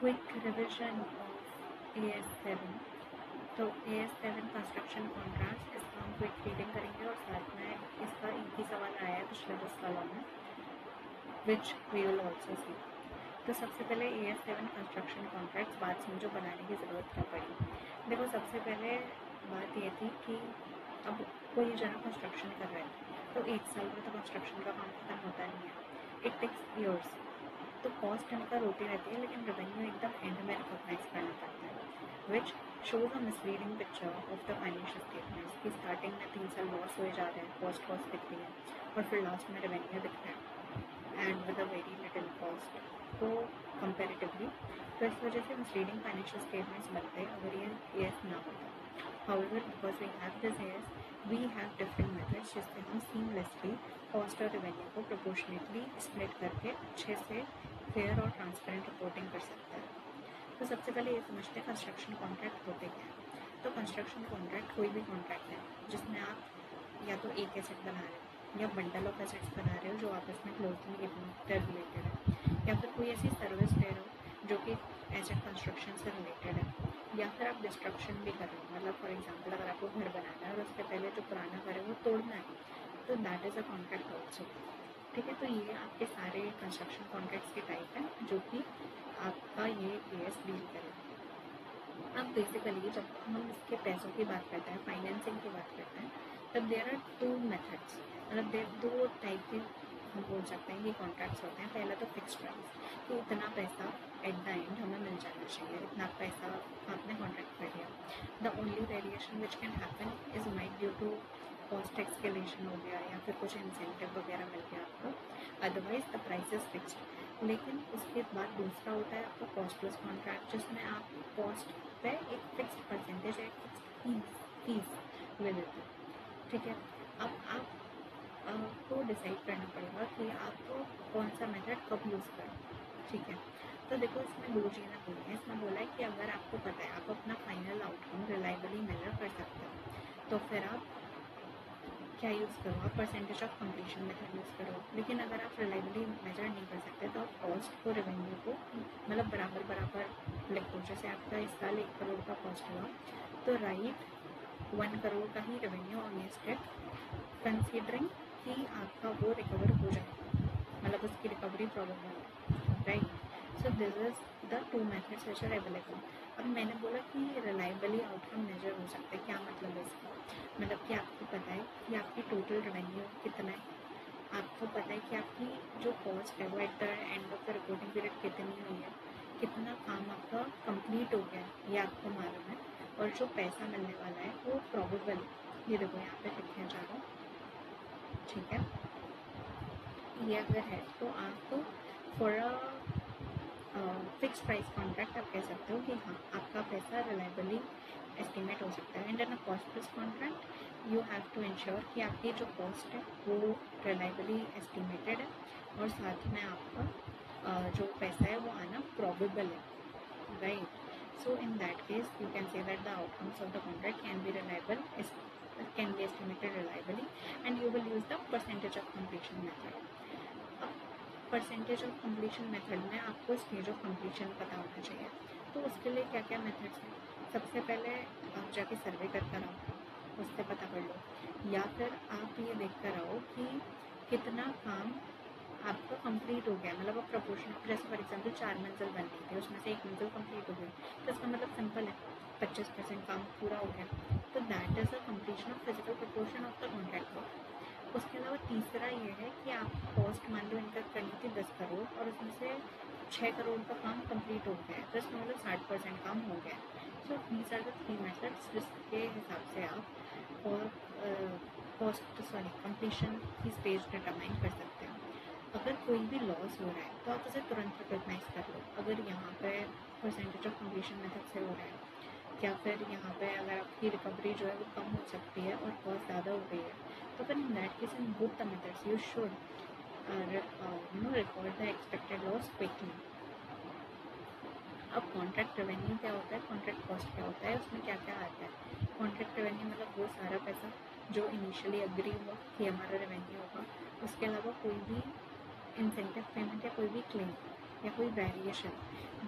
Quick revision of AS7। तो AS7 construction contracts, इसका हम क्विक रीडिंग करेंगे और साथ में इसका एक ही सवाल आया है पिछले 10 सालों में, which we will also see. तो सबसे पहले AS7 कंस्ट्रक्शन कॉन्ट्रैक्ट्स बात समझो बनाने की ज़रूरत क्या पड़ी। देखो सबसे पहले बात ये थी कि अब कोई जगह कंस्ट्रक्शन कर रहा है तो 1 साल में तो कंस्ट्रक्शन का काम खत्म होता नहीं है, इट टेक्स ईयर्स। तो कॉस्ट इनका होती रहती है लेकिन रेवेन्यू एकदम एंड में रिकॉग्नाइज करना पड़ता है, which shows a misleading picture of the financial statements कि स्टार्टिंग में 3 साल लॉस हो जा रहे हैं, कॉस्ट दिख रही है और फिर लास्ट में रेवेन्यू दिख रहा है and with a very little cost. तो कंपेरेटिवली तो इस वजह से मिसलीडिंग फाइनेंशियल स्टेटमेंट्स बनते हैं अगर ये AS ना होता। However, because we have this AS, we have different methods जिससे हम seamlessly कॉस्ट और रेवेन्यू को प्रोपोर्शनेटली स्प्लिट करके अच्छे से फेयर और ट्रांसपेरेंट रिपोर्टिंग कर सकते हैं। तो सबसे पहले ये समझते हैं कंस्ट्रक्शन कॉन्ट्रैक्ट होते क्या हैं। तो कंस्ट्रक्शन कॉन्ट्रैक्ट कोई भी कॉन्ट्रैक्ट है जिसमें आप या तो एक एसेट बना रहे हो या बंडल ऑफ एसेट्स बना रहे हो जो आपस में क्लोजली इंटररिलेटेड है, या फिर कोई ऐसी सर्विस दे रहे हो जो कि एसेट कंस्ट्रक्शन से रिलेटेड है, या फिर आप डिस्ट्रक्शन भी कर रहे हो। मतलब फॉर एग्जांपल अगर आपको घर बनाना है और उसके पहले जो पुराना घर है वो तोड़ना है तो that is a contract also. ठीक है, तो ये आपके सारे कंस्ट्रक्शन कॉन्ट्रैक्ट्स के टाइप हैं जो कि आपका ये AS डील करेगा। अब बेसिकली जब हम इसके पैसों की बात करते हैं, फाइनेंसिंग की बात करते हैं, तब देयर आर 2 मेथड्स, मतलब देयर 2 टाइप के हम बोल सकते हैं कि कॉन्ट्रैक्ट्स होते हैं। पहला तो फिक्स्ड प्राइस कि इतना पैसा एट द एंड हमें मिल जाना चाहिए, इतना पैसा आपने कॉन्ट्रैक्ट कर लिया। The only variation which can happen is might due to cost escalation हो गया या फिर कुछ इंसेंटिव वगैरह मिल गया आपको, otherwise the price is fixed. लेकिन उसके बाद दूसरा होता है आपका कॉस्ट प्लस कॉन्ट्रैक्ट जिसमें आप कॉस्ट पे एक फिक्स्ड परसेंटेज, एक फिक्स्ड फीस ले लेते हैं। ठीक है, अब आपको डिसाइड करना पड़ेगा कि आपको कौन सा मेथड कब यूज़ करें। ठीक है, तो देखो इसमें 2 चीज़ें बोली हैं। इसमें बोला है कि अगर आपको पता है आप अपना फाइनल आउटकम रिलायबली मेजर कर सकते हो तो फिर आप क्या यूज़ करो, आप percentage of completion method use करो। लेकिन अगर आप रिलायबली मेजर नहीं कर सकते तो आप कॉस्ट को रेवेन्यू को मतलब बराबर बराबर लिखो। जैसे आपका इस साल 1 करोड़ का कॉस्ट हुआ तो राइट 1 करोड़ का ही रेवेन्यू अगेंस्ट इट, कंसीडरिंग कि आपका वो रिकवर हो जाएगा, मतलब उसकी रिकवरी प्रोबेबल है, right. So this is the 2 methods which are available. अब मैंने बोला कि रिलायबली आउटकम मेजर हो सकता है, क्या मतलब है इसका? मतलब कि आपको पता है कि आपकी टोटल रेवेन्यू कितना है, आपको पता है कि आपकी जो कॉस्ट है वो at the end of the reporting period कितनी हुई है, कितना काम आपका कंप्लीट हो गया है ये आपको मालूम है, और जो पैसा मिलने वाला है वो प्रोबेबल, ये देखो यहाँ पे लिखने जा रहा हूँ। ठीक है, ये अगर है तो आप for a fix price contract आप कह सकते हो कि हाँ आपका पैसा रिलायबली एस्टिमेट हो सकता है। And in a cost plus contract you have to ensure कि आपकी जो कॉस्ट है वो रिलायबली एस्टिमेटेड है और साथ में आपका जो पैसा है वो आना प्रोबेबल है, right. So in that case you can say that the outcomes of the contract can be reliable, can be estimated reliably, and you will use the percentage of completion method. अब percentage of completion method में आपको stage of completion पता होना चाहिए। तो उसके लिए क्या क्या मेथड्स हैं? सबसे पहले आप जाके सर्वे कर कर आओ, उससे पता कर लो, या फिर आप ये देख कर आओ कि कितना काम आपका कंप्लीट हो गया, मतलब अब प्रपोर्शन, जैसे फॉर एग्जांपल 4 मंजिल बन रही थी उसमें से 1 मंजिल कंप्लीट हो गई तो इसका मतलब सिंपल है 25% काम पूरा हो गया, तो that is a completion of physical proportion of the contract work. उसके अलावा तीसरा ये है कि आप कॉस्ट मान लो इनकम करनी थी 10 करोड़ और उसमें से 6 करोड़ का काम कंप्लीट हो गया है तो इसका मतलब 60% काम हो गया है। So these are the 3 methods जिसके हिसाब से आप और कंप्लीशन की स्टेज डिटरमाइन कर सकते हैं। अगर कोई भी लॉस हो रहा है तो आप उसे तुरंत रिकॉग्नाइज कर लो, अगर यहाँ पे परसेंटेज ऑफ कम्प्लीशन मेथड से हो रहा है या फिर यहाँ पे अगर आपकी रिकवरी जो है वो कम हो सकती है और कॉस्ट ज़्यादा हो गई है तो फिर in that case in both the methods you should record the expected loss quickly. अब कॉन्ट्रैक्ट रेवेन्यू क्या होता है, कॉन्ट्रैक्ट कॉस्ट क्या होता है, उसमें क्या क्या आता है। कॉन्ट्रैक्ट रेवेन्यू मतलब वो सारा पैसा जो इनिशियली अग्री हुआ कि हमारा रेवेन्यू होगा, उसके अलावा कोई भी इंसेंटिव पेमेंट या कोई भी क्लेम या कोई वेरिएशन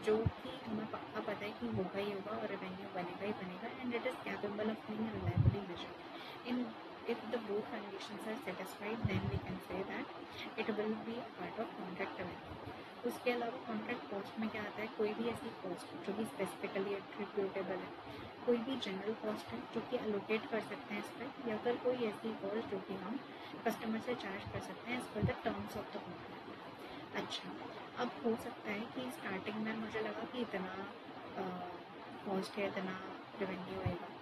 जो कि हमें पक्का पता है कि होगा ही होगा और रेवेन्यू बनेगा ही बनेगा, and it is capable of being reliably measured in if the both conditions are satisfied, then we can say that it will be a part of contract revenue. उसके अलावा कॉन्ट्रैक्ट कॉस्ट में क्या आता है, कोई भी ऐसी कॉस्ट जो कि स्पेसिफिकली एट्रीब्यूटेबल है, कोई भी जनरल कॉस्ट है जो कि एलोकेट कर सकते हैं इस पर, या फिर कोई ऐसी कॉस्ट जो कि हम कस्टमर से चार्ज कर सकते हैं as per the terms of the contract. अच्छा, अब हो सकता है कि स्टार्टिंग में मुझे लगा कि इतना कॉस्ट है, इतना रेवेन्यू आएगा,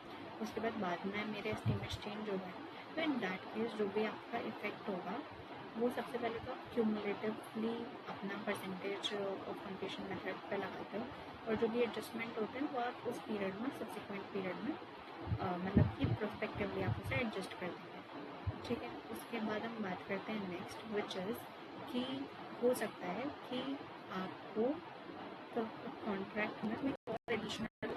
उसके बाद में मेरे एस्टिमेट्स चेंज हो गए, तो इन दैट केस जो भी आपका इफेक्ट होगा वो सबसे पहले तो आप क्यूमुलेटिवली अपना परसेंटेज ऑफ कंप्लीशन मेथड पे लगाते हो, और जो भी एडजस्टमेंट होते हैं वो आप उस पीरियड में, सब्सिक्वेंट पीरियड में मतलब कि प्रोस्पेक्टिवली आप उसे एडजस्ट कर देंगे। ठीक है, उसके बाद हम बात करते हैं नेक्स्ट, विच इज़ कि हो सकता है कि आपको कॉन्ट्रैक्ट में कोई और एडिशनल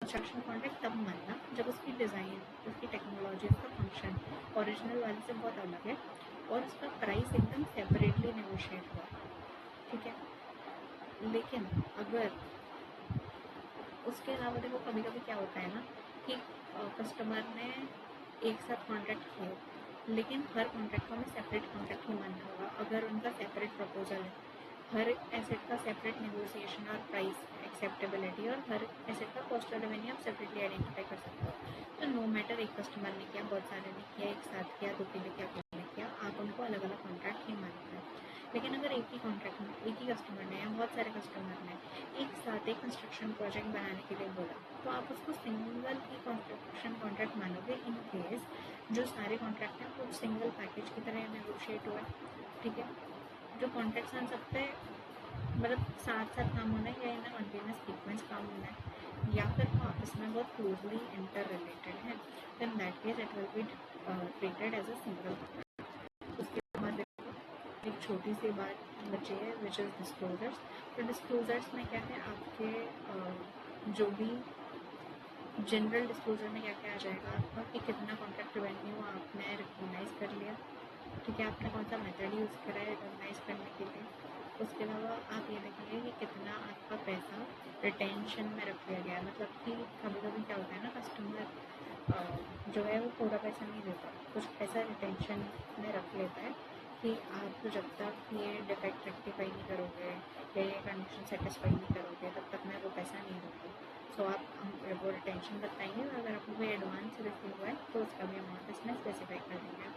कंस्ट्रक्शन कॉन्ट्रैक्ट तब मानना जब उसकी डिज़ाइन, उसकी टेक्नोलॉजी, उसका फंक्शन ओरिजिनल वाले से बहुत अलग है और उसका प्राइस एकदम सेपरेटली नेगोशिएट हुआ। ठीक है, लेकिन अगर उसके अलावा देखो कभी कभी क्या होता है ना कि कस्टमर ने एक साथ कॉन्ट्रैक्ट किए, लेकिन हर कॉन्ट्रैक्ट को हमें सेपरेट कॉन्ट्रैक्ट ही मानना होगा। अगर उनका सेपरेट प्रपोजल है, हर एसेट का सेपरेट नेगोशिएशन और प्राइस एक्सेप्टेबिलिटी, और हर एसेट का कॉस्ट और रेवेन्यू आप सेपरेटली आइडेंटिफाई कर सकते हो, तो नो मैटर एक कस्टमर ने किया, बहुत सारे ने किया, एक साथ किया, दो ने किया, कोई ने किया, आप उनको अलग अलग कॉन्ट्रैक्ट ही मानते हैं। लेकिन अगर एक ही कॉन्ट्रैक्ट में एक ही कस्टमर ने या बहुत सारे कस्टमर ने एक साथ एक कंस्ट्रक्शन प्रोजेक्ट बनाने के लिए बोला, तो आप उसको सिंगल ही कंस्ट्रक्शन कॉन्ट्रैक्ट मानोगे इन केस जो सारे कॉन्ट्रैक्ट हैं वो सिंगल पैकेज की तरह नेगोशिएट हुआ है। ठीक है, जो कॉन्ट्रैक्ट्स हैं सब पे मतलब साथ साथ काम होना है या इन कंटिन्यूस सीक्वेंस काम होना है, या फिर वो आपस में बहुत क्लोजली इंटर रिलेटेड है, then that case it will be treated as a single. उसके बाद एक छोटी सी बात बची है विच इज़ डिस्क्लोजर्स। तो डिस्क्लोजर्स में क्या है, आपके जो भी जनरल डिस्क्लोजर में क्या क्या आ जाएगा आपका कि कितना कॉन्ट्रैक्ट रेवेन्यू आपने रिकॉग्नाइज कर लिया, ठीक है, आपने कौन सा मेथड यूज़ करा है रिकॉग्नाइज करने के लिए। उसके अलावा आप ये देखेंगे कि कितना आपका पैसा रिटेंशन में रख लिया गया है, मतलब कि कभी कभी क्या होता है ना, कस्टमर जो है वो पूरा पैसा नहीं देता, कुछ पैसा रिटेंशन में रख लेता है कि आप जब तक ये डिफेक्ट रेक्टिफाई नहीं करोगे या ये कंडीशन सेटिस्फाई नहीं करोगे तब तक मैं वो पैसा नहीं दूँगा। सो आप वो रिटेंशन बताएंगे, और अगर आपको कोई एडवांस रिसीव हुआ है तो उसका भी अमाउंट इसमें स्पेसिफाई कर देंगे।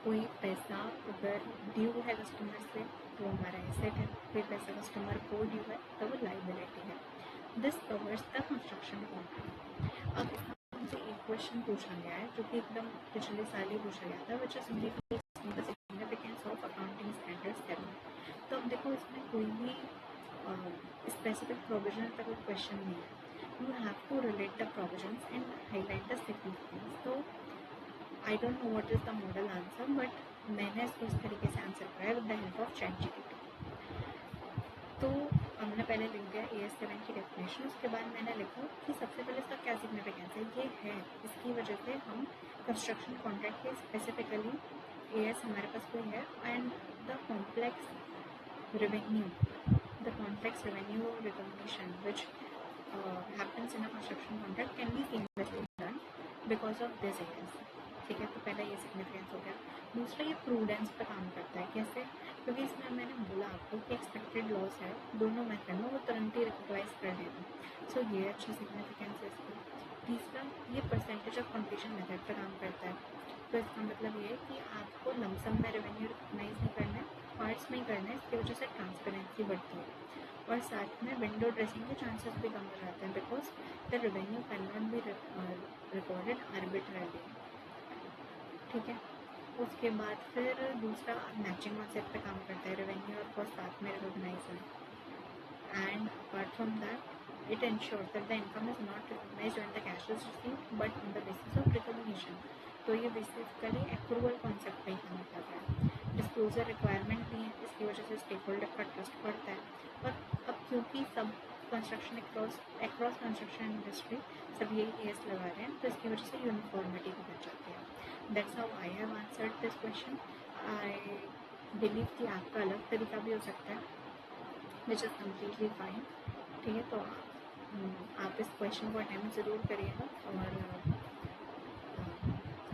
कोई पैसा अगर ड्यू है कस्टमर से तो हमारा एसेट है, कोई पैसा कस्टमर को ड्यू है तो वो लाइबिलिटी है। This covers the construction contract. अब हमसे एक क्वेश्चन पूछा गया है जो कि एकदम पिछले साल ही पूछा गया था, which is significance of accounting standard 7। तो अब देखो इसमें कोई भी स्पेसिफिक प्रोविजन का कोई क्वेश्चन नहीं है, you have to relate the provisions and highlight the significance. तो I don't know what is the model answer, but मैंने इसको इस तरीके से आंसर कराया with the help of ChatGPT। तो हमने पहले लिख दिया AS7 की डेफिनेशन, उसके बाद मैंने लिखा कि सबसे पहले इसका क्या सिग्निफिकेंस है, ये है इसकी वजह से हम कंस्ट्रक्शन कॉन्ट्रैक्ट के स्पेसिफिकली AS हमारे पास कोई है, and the complex revenue recognition which happens in a construction contract can be seamlessly done because of this AS। ठीक है, तो पहला ये सिग्निफिकेंस हो गया। दूसरा ये प्रूडेंस पे काम करता है, कैसे, क्योंकि इसमें मैंने बोला आपको कि एक्सपेक्टेड लॉस है, दोनों मेथड में वो तुरंत ही रिकॉग्नाइज कर देगा, सो ये अच्छा सिग्निफिकेंस है इसका। तीसरा ये परसेंटेज ऑफ कंप्लीशन मेथड पे काम करता है, तो इसका मतलब ये है कि आपको लमसम में रेवेन्यू रिकॉग्नाइज नहीं करना है, पार्ट्स में ही करना है, इसकी वजह से ट्रांसपेरेंसी बढ़ती है, और साथ में विंडो ड्रेसिंग के चांसेस भी कम हो जाते हैं, because the revenue cannot be recorded arbitrarily. ठीक है, उसके बाद फिर दूसरा मैचिंग कॉन्सेप्ट पे काम करता है, रेवेन्यू और कॉस्ट साथ में रिकॉग्नाइज है, and apart from that it ensures that the income is not recognised when the cash is received but on the basis of recognition. तो ये बेसिकली एक्रूवल कॉन्सेप्ट पे ही काम कर रहा है। डिस्क्लोजर रिक्वायरमेंट भी है, इसकी वजह से स्टेक होल्डर का ट्रस्ट बढ़ता है। और अब क्योंकि सब कंस्ट्रक्शन अक्रॉस कंस्ट्रक्शन इंडस्ट्री सब यही एस लगा रहे हैं, तो इसकी वजह से यूनिफॉर्मिटी भी बच जाती है। That's how I have answered this question. I believe कि आपका अलग तरीका भी हो सकता है, विच इज़ कम्प्लीटली फाइन। ठीक है, तो आप इस क्वेश्चन को अटैम्प्ट ज़रूर करिएगा और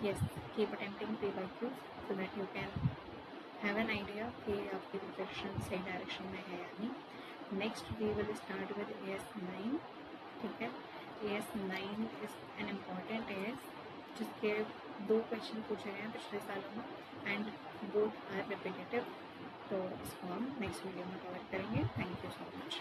yes, keep attempting PYQs so that you can have an idea कि आपकी प्रिपरेशन सही डायरेक्शन में है या नहीं। Next we will start with AS9। ठीक है, AS9 is an important AS जिसके 2 क्वेश्चन पूछे गए हैं पिछले सालों में एंड बोथ आर रिपीटेटिव। तो इसको हम नेक्स्ट वीडियो में कवर करेंगे। Thank you so much.